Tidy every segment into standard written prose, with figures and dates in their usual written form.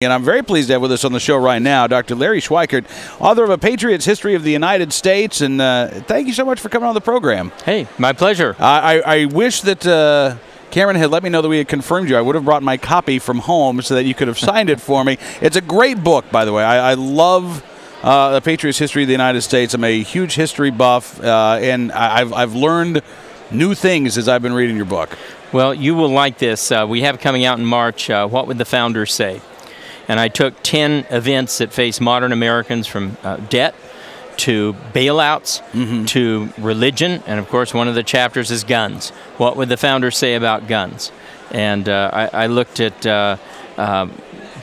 And I'm very pleased to have with us on the show right now Dr. Larry Schweikart, author of A Patriot's History of the United States. And thank you so much for coming on the program. Hey, my pleasure. I wish that Cameron had let me know that we had confirmed you. I would have brought my copy from home so that you could have signed it for me. It's a great book, by the way. I love A Patriot's History of the United States. I'm a huge history buff, and I've learned new things as I've been reading your book. Well, you will like this. We have coming out in March, What Would the Founders Say? And I took 10 events that face modern Americans, from debt to bailouts to religion. And, of course, one of the chapters is guns. What would the founders say about guns? And I looked at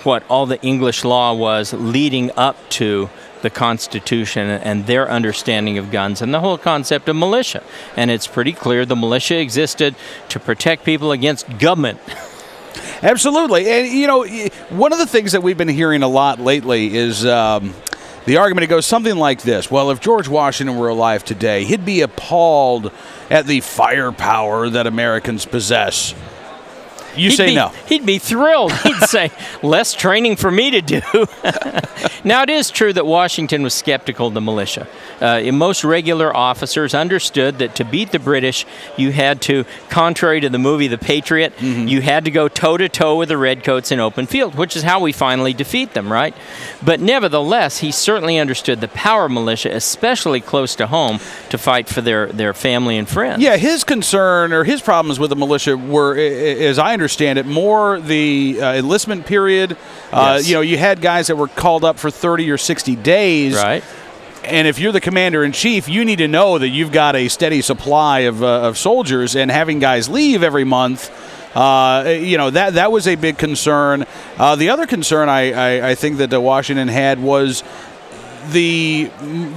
what all the English law was leading up to the Constitution and their understanding of guns and the whole concept of militia. And it's pretty clear the militia existed to protect people against government. Absolutely. And, you know, one of the things that we've been hearing a lot lately is the argument. It goes something like this. Well, if George Washington were alive today, he'd be appalled at the firepower that Americans possess. You say no. He'd be thrilled. He'd say, less training for me to do. Now, it is true that Washington was skeptical of the militia. Most regular officers understood that to beat the British, you had to, contrary to the movie The Patriot, you had to go toe-to-toe with the Redcoats in open field, which is how we finally defeat them, right? But nevertheless, he certainly understood the power of militia, especially close to home, to fight for their family and friends. Yeah, his concern or his problems with the militia were, as I understand it, more the enlistment period. Yes. You know, you had guys that were called up for 30 or 60 days. Right. And if you're the commander-in-chief, you need to know that you've got a steady supply of soldiers, and having guys leave every month, you know, that was a big concern. The other concern I think that Washington had was the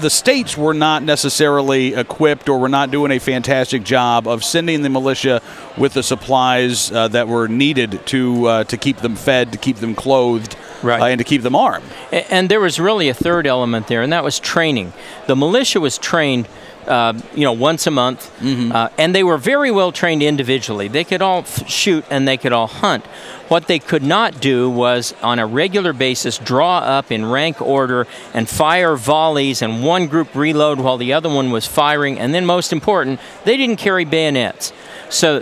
states were not necessarily equipped, or were not doing a fantastic job of sending the militia with the supplies that were needed to keep them fed, to keep them clothed, right, and to keep them armed. And there was really a third element there, and that was training. The militia was trained you know, once a month, and they were very well trained individually. They could all shoot and they could all hunt. What they could not do was, on a regular basis, draw up in rank order and fire volleys, and one group reload while the other one was firing. And then, most important, they didn't carry bayonets. So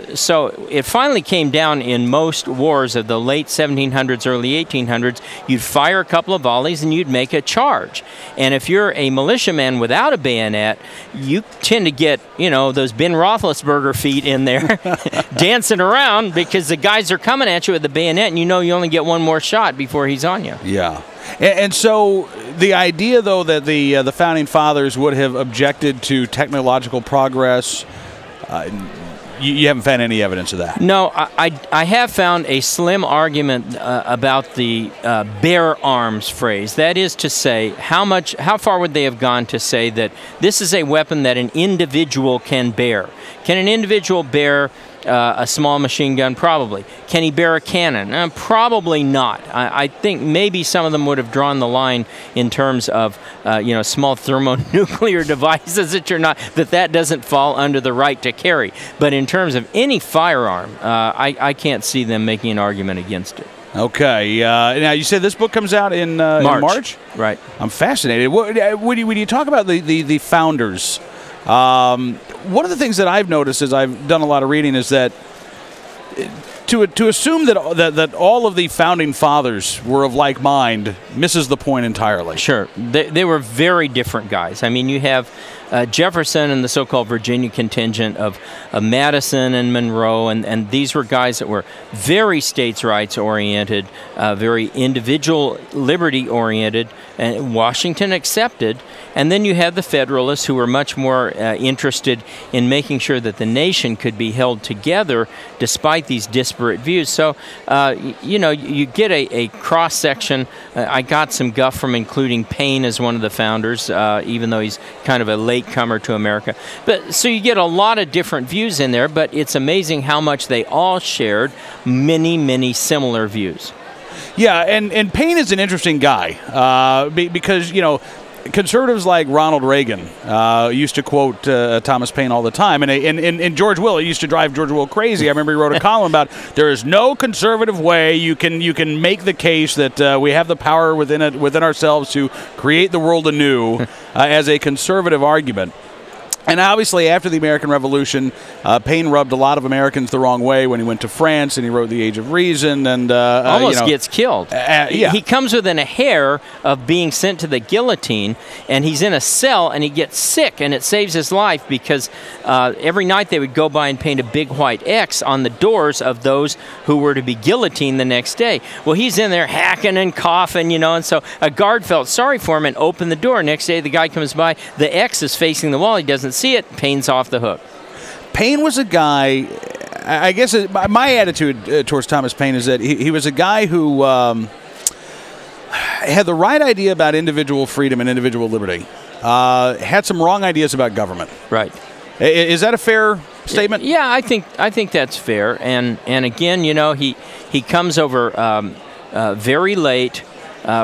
it finally came down in most wars of the late 1700s, early 1800s. You'd fire a couple of volleys and you'd make a charge. And if you're a militiaman without a bayonet, you tend to get, you know, those Ben Roethlisberger feet in there dancing around, because the guys are coming at you with the bayonet, and you know you only get one more shot before he's on you. Yeah. And so the idea, though, that the Founding Fathers would have objected to technological progress, you haven't found any evidence of that? No, I have found a slim argument about the bear arms phrase. That is to say, how far would they have gone to say that this is a weapon that an individual can bear? Can an individual bear a small machine gun? Probably. Can he bear a cannon? Probably not. I think maybe some of them would have drawn the line in terms of you know, small thermonuclear devices that doesn't fall under the right to carry. But in terms of any firearm, I can't see them making an argument against it. Okay. Now, you said this book comes out in March? Right. I'm fascinated. When you talk about the founders, one of the things that I've noticed as I've done a lot of reading is that to assume that all of the Founding Fathers were of like mind misses the point entirely. Sure. They were very different guys. I mean, you have Jefferson and the so-called Virginia contingent of Madison and Monroe, and these were guys that were very states' rights oriented, very individual liberty oriented, and Washington accepted. And then you have the Federalists, who were much more interested in making sure that the nation could be held together despite these disparate views. So, you know, you get a cross-section. I got some guff from including Paine as one of the founders, even though he's kind of a latecomer to America. But so you get a lot of different views in there, but it's amazing how much they all shared many similar views. Yeah, and Paine is an interesting guy because, you know, conservatives like Ronald Reagan used to quote Thomas Paine all the time, and George Will. It used to drive George Will crazy. I remember he wrote a column about there is no conservative way you can make the case that we have the power within ourselves to create the world anew as a conservative argument. And obviously, after the American Revolution, Paine rubbed a lot of Americans the wrong way when he went to France and he wrote The Age of Reason and almost gets killed. Yeah. He comes within a hair of being sent to the guillotine, and he's in a cell and he gets sick, and it saves his life because every night they would go by and paint a big white X on the doors of those who were to be guillotined the next day. Well, he's in there hacking and coughing, and so a guard felt sorry for him and opened the door. Next day, the guy comes by, the X is facing the wall. He doesn't see it, Paine's off the hook. Paine was a guy, I guess my attitude towards Thomas Paine is that he was a guy who had the right idea about individual freedom and individual liberty, had some wrong ideas about government. Right. Is that a fair statement? Yeah, I think that's fair. And again, he comes over very late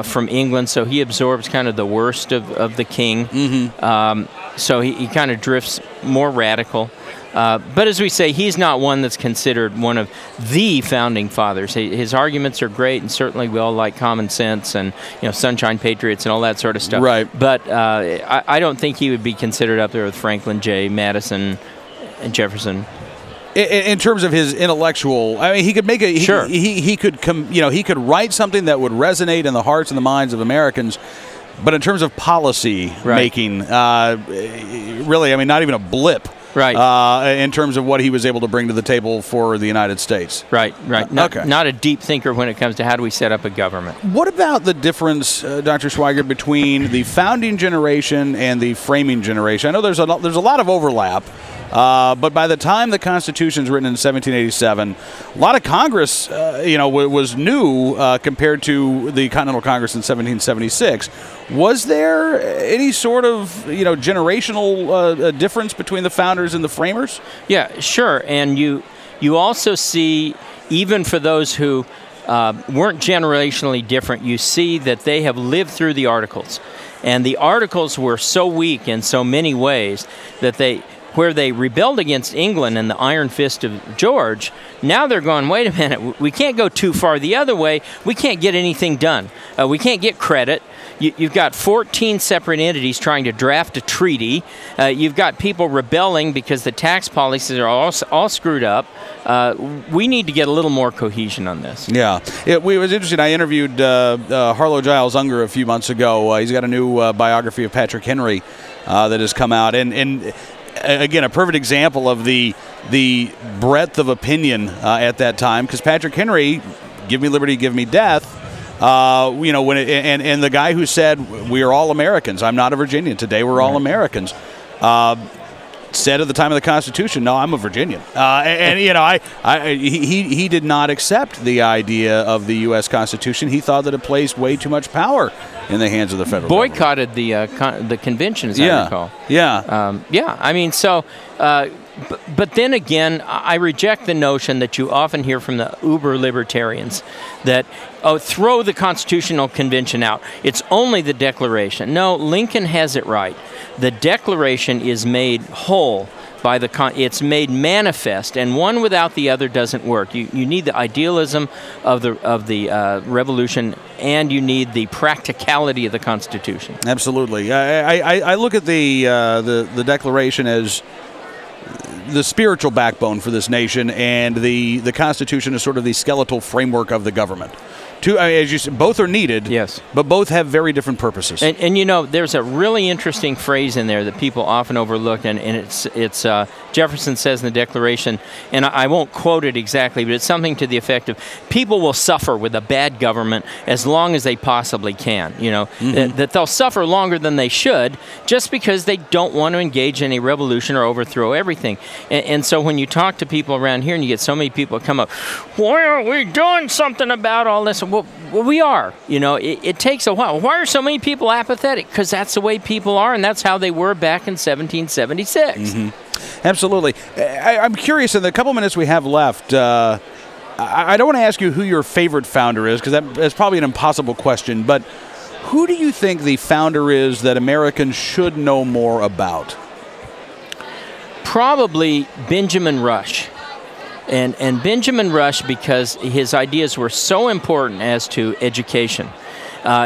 from England, so he absorbs kind of the worst of the king. Mm-hmm. So he kind of drifts more radical. But as we say, he's not one that's considered one of the founding fathers. His arguments are great, and certainly we all like common sense and Sunshine Patriots and all that sort of stuff. Right. But I don't think he would be considered up there with Franklin J. Madison and Jefferson. In terms of his intellectual, I mean, he could make a sure. He could write something that would resonate in the hearts and the minds of Americans. But in terms of policy making, really, I mean, not even a blip. Right. In terms of what he was able to bring to the table for the United States. Right. Not a deep thinker when it comes to how do we set up a government. What about the difference, Dr. Schweikart, between the founding generation and the framing generation? I know there's a lot of overlap. But by the time the Constitution's written in 1787, a lot of Congress, was new compared to the Continental Congress in 1776. Was there any sort of, generational difference between the founders and the framers? Yeah, sure. And you also see, even for those who weren't generationally different, you see that they have lived through the Articles. And the Articles were so weak in so many ways that where they rebelled against England and the iron fist of George, now they're going, wait a minute, we can't go too far the other way. We can't get anything done. We can't get credit. You've got 14 separate entities trying to draft a treaty. You've got people rebelling because the tax policies are all screwed up. We need to get a little more cohesion on this. Yeah. It was interesting. I interviewed Harlow Giles Unger a few months ago. He's got a new biography of Patrick Henry that has come out. And again, a perfect example of the breadth of opinion at that time, because Patrick Henry, give me liberty, give me death. And the guy who said we are all Americans. I'm not a Virginian. Today we're all Americans. Said at the time of the Constitution, no, I'm a Virginian. He did not accept the idea of the U.S. Constitution. He thought that it placed way too much power in the hands of the federal government. Boycotted the convention, as I recall. Yeah. I mean, so... But then again, I reject the notion that you often hear from the uber libertarians that, throw the Constitutional Convention out. It's only the Declaration. No, Lincoln has it right. The Declaration is made whole by it's made manifest, and one without the other doesn't work. You need the idealism of the Revolution, and you need the practicality of the Constitution. Absolutely. I look at the Declaration as the spiritual backbone for this nation, and the Constitution is sort of the skeletal framework of the government. As you said, both are needed, yes, but both have very different purposes. And there's a really interesting phrase in there that people often overlook, and it's Jefferson says in the Declaration, and I won't quote it exactly, but it's something to the effect of, people will suffer with a bad government as long as they possibly can. That they'll suffer longer than they should just because they don't want to engage in a revolution or overthrow everything. And so when you talk to people around here and you get so many people come up, why aren't we doing something about all this? Well, we are. It takes a while. Why are so many people apathetic? Because that's the way people are, and that's how they were back in 1776. Mm-hmm. Absolutely. I'm curious, in the couple minutes we have left, I don't want to ask you who your favorite founder is, because that's probably an impossible question, but Who do you think the founder is that Americans should know more about? Probably Benjamin Rush. And Benjamin Rush, because his ideas were so important as to education.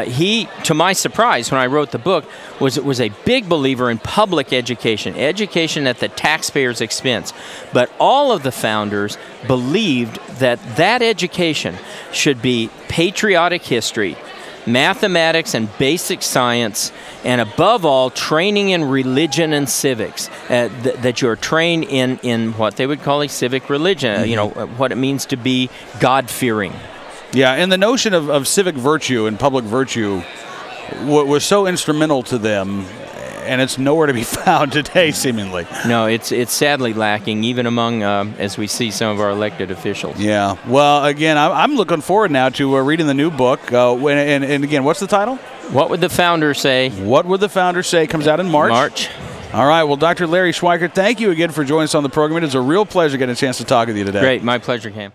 He, to my surprise, when I wrote the book, was a big believer in public education at the taxpayer's expense. But all of the founders believed that that education should be patriotic history, mathematics and basic science, and above all, training in religion and civics, that you're trained in what they would call a civic religion, you know, what it means to be God-fearing. Yeah, and the notion of civic virtue and public virtue was so instrumental to them, and it's nowhere to be found today, seemingly. No, it's sadly lacking, even among, as we see, some of our elected officials. Yeah. Well, again, I'm looking forward now to reading the new book. And again, what's the title? What Would the Founder Say? What Would the Founder Say? Comes out in March. All right. Well, Dr. Larry Schweikart, thank you again for joining us on the program. It is a real pleasure getting a chance to talk with you today. Great. My pleasure, Cam.